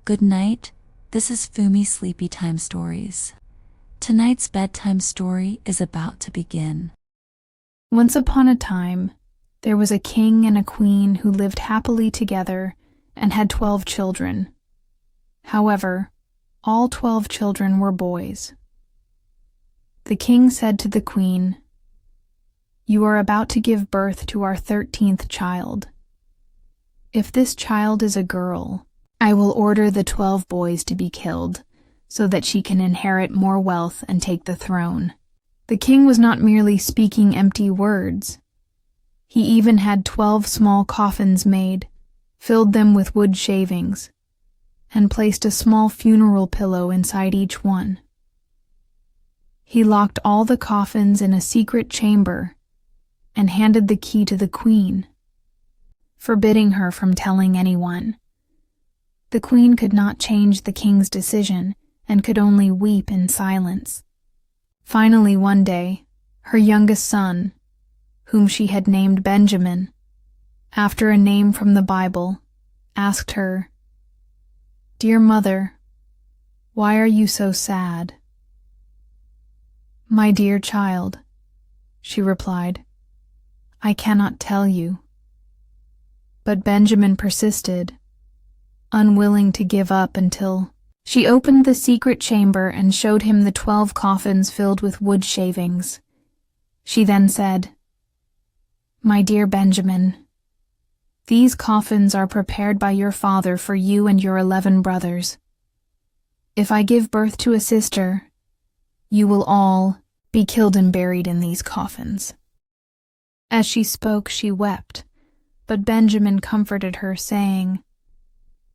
Good night, this is Fumi Sleepy Time Stories. Tonight's bedtime story is about to begin. Once upon a time, there was a king and a queen who lived happily together and had 12 children. However, all 12 children were boys. The king said to the queen, "You are about to give birth to our 13th child. If this child is a girl, I will order the 12 boys to be killed, so that she can inherit more wealth and take the throne." The king was not merely speaking empty words. He even had 12 small coffins made, filled them with wood shavings, and placed a small funeral pillow inside each one. He locked all the coffins in a secret chamber and handed the key to the queen, forbidding her from telling anyone. The queen could not change the king's decision and could only weep in silence. Finally, one day, her youngest son, whom she had named Benjamin, after a name from the Bible, asked her, "Dear mother, why are you so sad?" "My dear child," she replied, "I cannot tell you." But Benjamin persisted, unwilling to give up until she opened the secret chamber and showed him the 12 coffins filled with wood shavings. She then said, "My dear Benjamin, these coffins are prepared by your father for you and your 11 brothers. If I give birth to a sister, you will all be killed and buried in these coffins." As she spoke, she wept, but Benjamin comforted her, saying,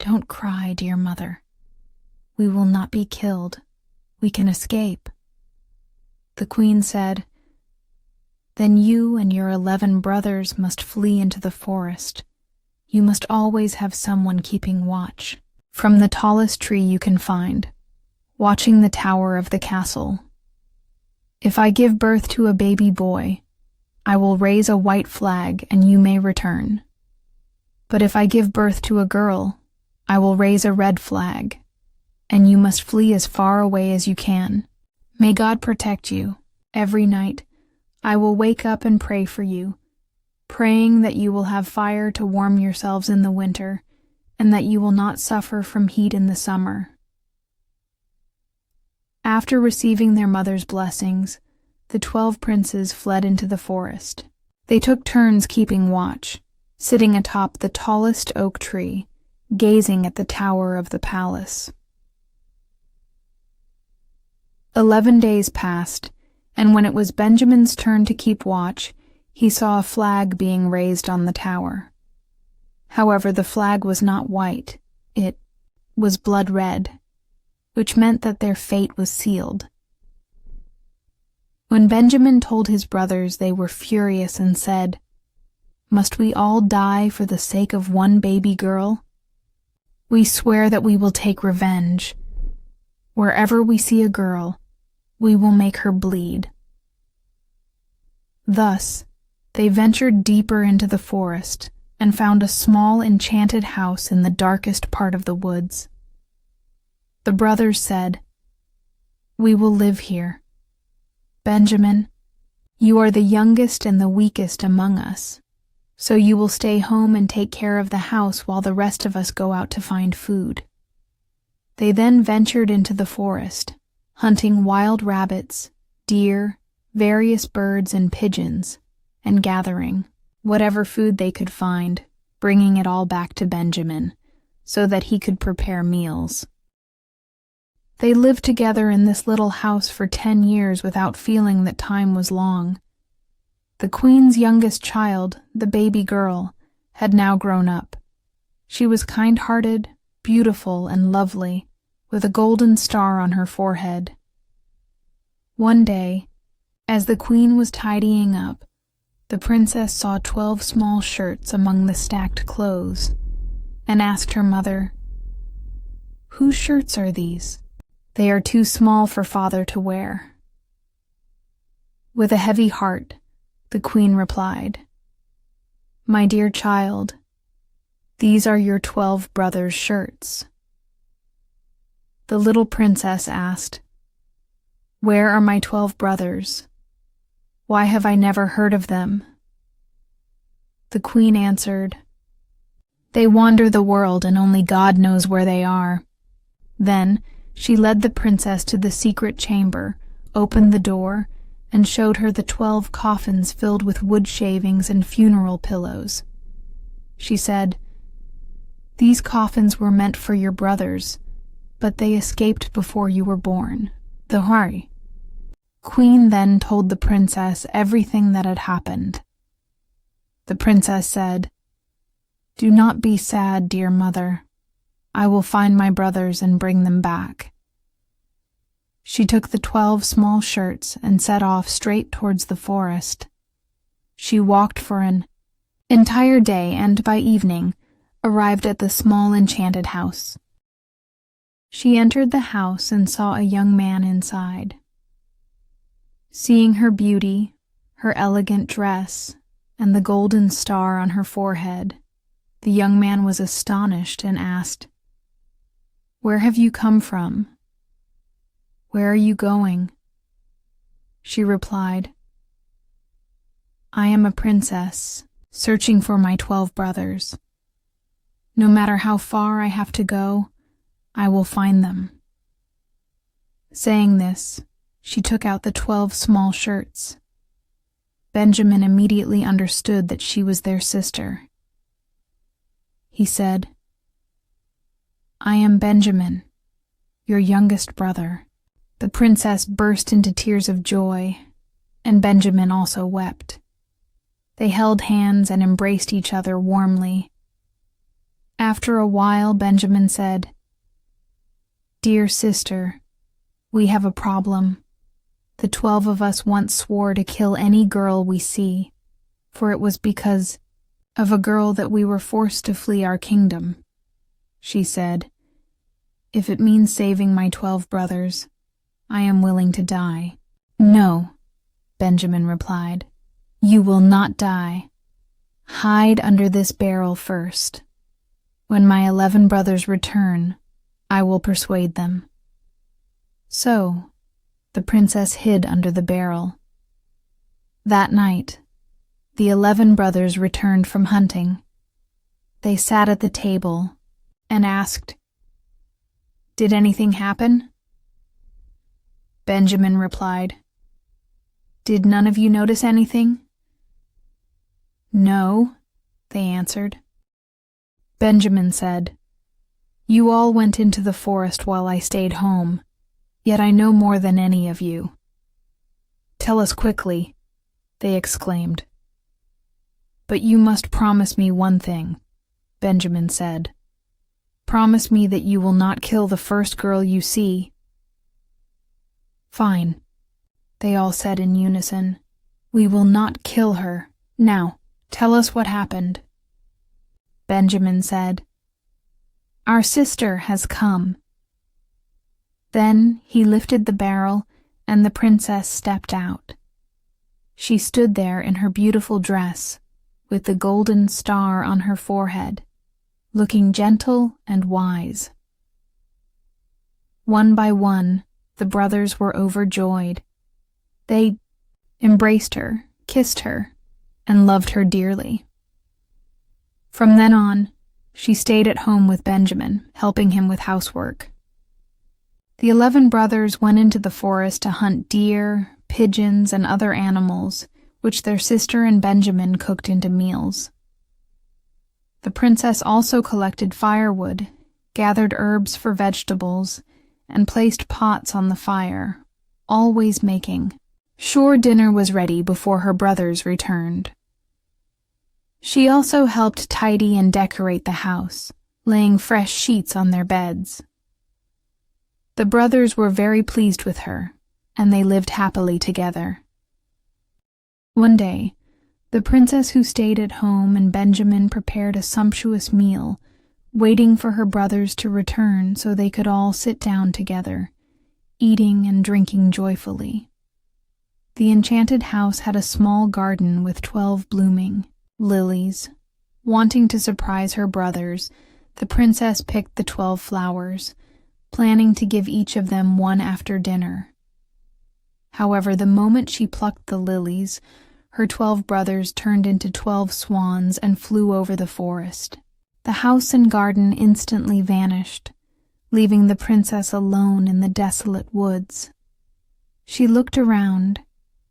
"Don't cry, dear mother. We will not be killed. We can escape." The queen said, "Then you and your 11 brothers must flee into the forest. You must always have someone keeping watch, from the tallest tree you can find, watching the tower of the castle. If I give birth to a baby boy, I will raise a white flag and you may return. But if I give birth to a girl, I will raise a red flag, and you must flee as far away as you can. May God protect you. Every night, I will wake up and pray for you, praying that you will have fire to warm yourselves in the winter, and that you will not suffer from heat in the summer." After receiving their mother's blessings, the 12 princes fled into the forest. They took turns keeping watch, sitting atop the tallest oak tree, gazing at the tower of the palace. 11 days passed, and when it was Benjamin's turn to keep watch, he saw a flag being raised on the tower. However, the flag was not white, it was blood red, which meant that their fate was sealed. When Benjamin told his brothers, they were furious and said, "Must we all die for the sake of one baby girl? We swear that we will take revenge. Wherever we see a girl, we will make her bleed." Thus, they ventured deeper into the forest and found a small enchanted house in the darkest part of the woods. The brothers said, "We will live here. Benjamin, you are the youngest and the weakest among us, so you will stay home and take care of the house while the rest of us go out to find food." They then ventured into the forest, hunting wild rabbits, deer, various birds and pigeons, and gathering whatever food they could find, bringing it all back to Benjamin, so that he could prepare meals. They lived together in this little house for 10 years without feeling that time was long. The queen's youngest child, the baby girl, had now grown up. She was kind-hearted, beautiful, and lovely, with a golden star on her forehead. One day, as the queen was tidying up, the princess saw 12 small shirts among the stacked clothes, and asked her mother, "Whose shirts are these?" "They are too small for father to wear." With a heavy heart, the queen replied, "My dear child, these are your 12 brothers' shirts. the little princess asked, "Where are my 12 brothers? Why have I never heard of them?" The queen answered, "They wander the world and only God knows where they are." Then she led the princess to the secret chamber, opened the door, and showed her the 12 coffins filled with wood shavings and funeral pillows. She said, "These coffins were meant for your brothers, but they escaped before you were born. The Hari." Queen then told the princess everything that had happened. The princess said, "Do not be sad, dear mother. I will find my brothers and bring them back." She took the 12 small shirts and set off straight towards the forest. She walked for an entire day and by evening arrived at the small enchanted house. She entered the house and saw a young man inside. Seeing her beauty, her elegant dress, and the golden star on her forehead, the young man was astonished and asked, "Where have you come from? Where are you going?" She replied, "I am a princess, searching for my 12 brothers. No matter how far I have to go, I will find them." Saying this, she took out the 12 small shirts. Benjamin immediately understood that she was their sister. He said, "I am Benjamin, your youngest brother." The princess burst into tears of joy, and Benjamin also wept. They held hands and embraced each other warmly. After a while, Benjamin said, "Dear sister, we have a problem. The 12 of us once swore to kill any girl we see, for it was because of a girl that we were forced to flee our kingdom." She said, "If it means saving my 12 brothers, I am willing to die." "No," Benjamin replied, "you will not die. Hide under this barrel first. When my 11 brothers return, I will persuade them." So, the princess hid under the barrel. That night, the 11 brothers returned from hunting. They sat at the table and asked, "Did anything happen?" Benjamin replied, "Did none of you notice anything?" "No," they answered. Benjamin said, "You all went into the forest while I stayed home, yet I know more than any of you." "Tell us quickly," they exclaimed. "But you must promise me one thing," Benjamin said. "Promise me that you will not kill the first girl you see." "Fine," they all said in unison. "We will not kill her. Now, tell us what happened." Benjamin said, "Our sister has come." Then he lifted the barrel, and the princess stepped out. She stood there in her beautiful dress, with the golden star on her forehead, looking gentle and wise. One by one, the brothers were overjoyed. They embraced her, kissed her, and loved her dearly. From then on, she stayed at home with Benjamin, helping him with housework. The 11 brothers went into the forest to hunt deer, pigeons, and other animals, which their sister and Benjamin cooked into meals. The princess also collected firewood, gathered herbs for vegetables, and placed pots on the fire, always making sure dinner was ready before her brothers returned. She also helped tidy and decorate the house, laying fresh sheets on their beds. The brothers were very pleased with her, and they lived happily together. One day, the princess who stayed at home and Benjamin prepared a sumptuous meal, waiting for her brothers to return so they could all sit down together, eating and drinking joyfully. The enchanted house had a small garden with 12 blooming lilies. Wanting to surprise her brothers, the princess picked the 12 flowers, planning to give each of them one after dinner. However, the moment she plucked the lilies, her 12 brothers turned into 12 swans and flew over the forest. The house and garden instantly vanished, leaving the princess alone in the desolate woods. She looked around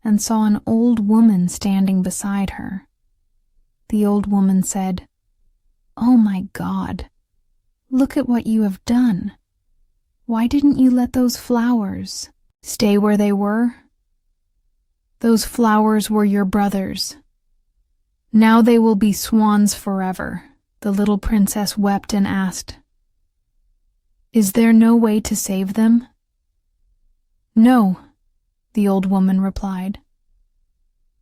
and saw an old woman standing beside her. The old woman said, "Oh my God, look at what you have done. Why didn't you let those flowers stay where they were? Those flowers were your brothers. Now they will be swans forever." The little princess wept and asked, "Is there no way to save them?" "No," the old woman replied.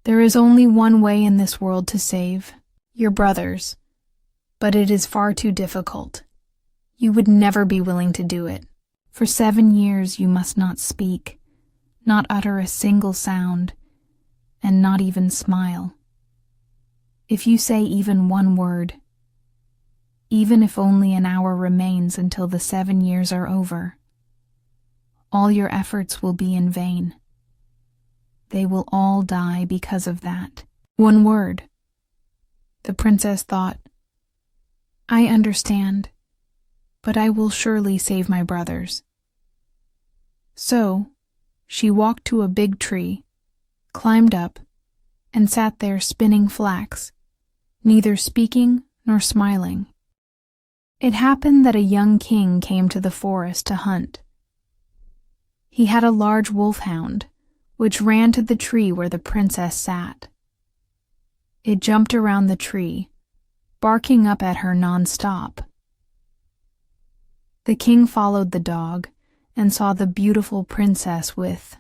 "There is only one way in this world to save your brothers, but it is far too difficult. You would never be willing to do it. For 7 years you must not speak, not utter a single sound, and not even smile. If you say even one word, even if only an hour remains until the 7 years are over, all your efforts will be in vain. They will all die because of that one word." The princess thought, "I understand, but I will surely save my brothers." So, she walked to a big tree, climbed up, and sat there spinning flax, neither speaking nor smiling. It happened that a young king came to the forest to hunt. He had a large wolfhound, which ran to the tree where the princess sat. It jumped around the tree, barking up at her non-stop. The king followed the dog and saw the beautiful princess with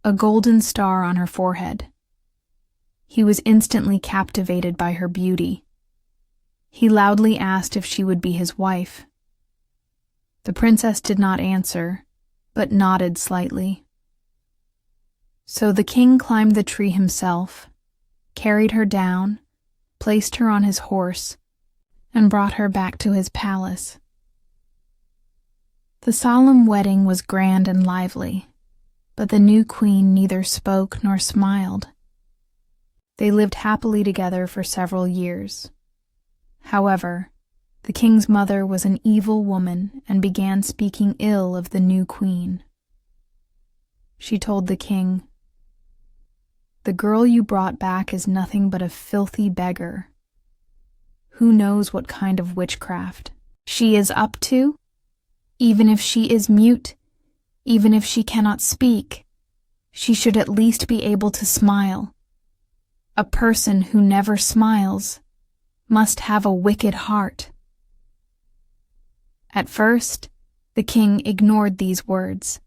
a golden star on her forehead. He was instantly captivated by her beauty. He loudly asked if she would be his wife. The princess did not answer, but nodded slightly. So the king climbed the tree himself, carried her down, placed her on his horse, and brought her back to his palace. The solemn wedding was grand and lively, but the new queen neither spoke nor smiled. They lived happily together for several years. However, the king's mother was an evil woman and began speaking ill of the new queen. She told the king, "The girl you brought back is nothing but a filthy beggar. Who knows what kind of witchcraft she is up to? Even if she is mute, even if she cannot speak, she should at least be able to smile. A person who never smiles must have a wicked heart." At first, the king ignored these words,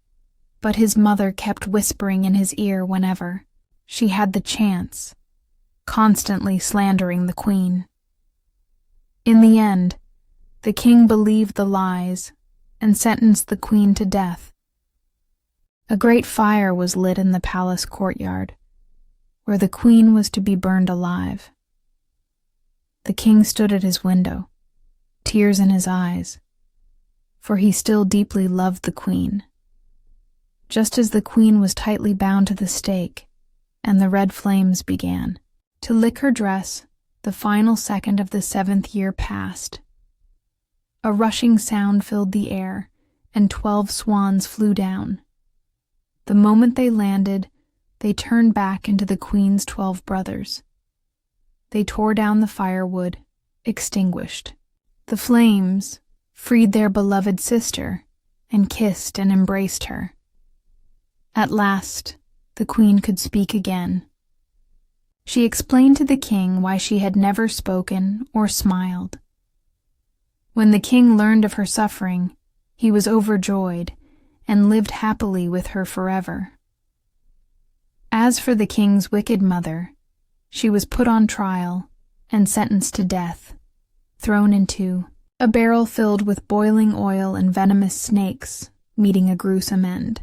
but his mother kept whispering in his ear whenever she had the chance, constantly slandering the queen. In the end, the king believed the lies and sentenced the queen to death. A great fire was lit in the palace courtyard, where the queen was to be burned alive. The king stood at his window, tears in his eyes, for he still deeply loved the queen. Just as the queen was tightly bound to the stake, and the red flames began to lick her dress, the final second of the 7th year passed. A rushing sound filled the air, and 12 swans flew down. The moment they landed, they turned back into the queen's 12 brothers. They tore down the firewood, extinguished. The flames freed their beloved sister and kissed and embraced her. At last, the queen could speak again. She explained to the king why she had never spoken or smiled. When the king learned of her suffering, he was overjoyed and lived happily with her forever. As for the king's wicked mother, she was put on trial and sentenced to death, thrown into a barrel filled with boiling oil and venomous snakes, meeting a gruesome end.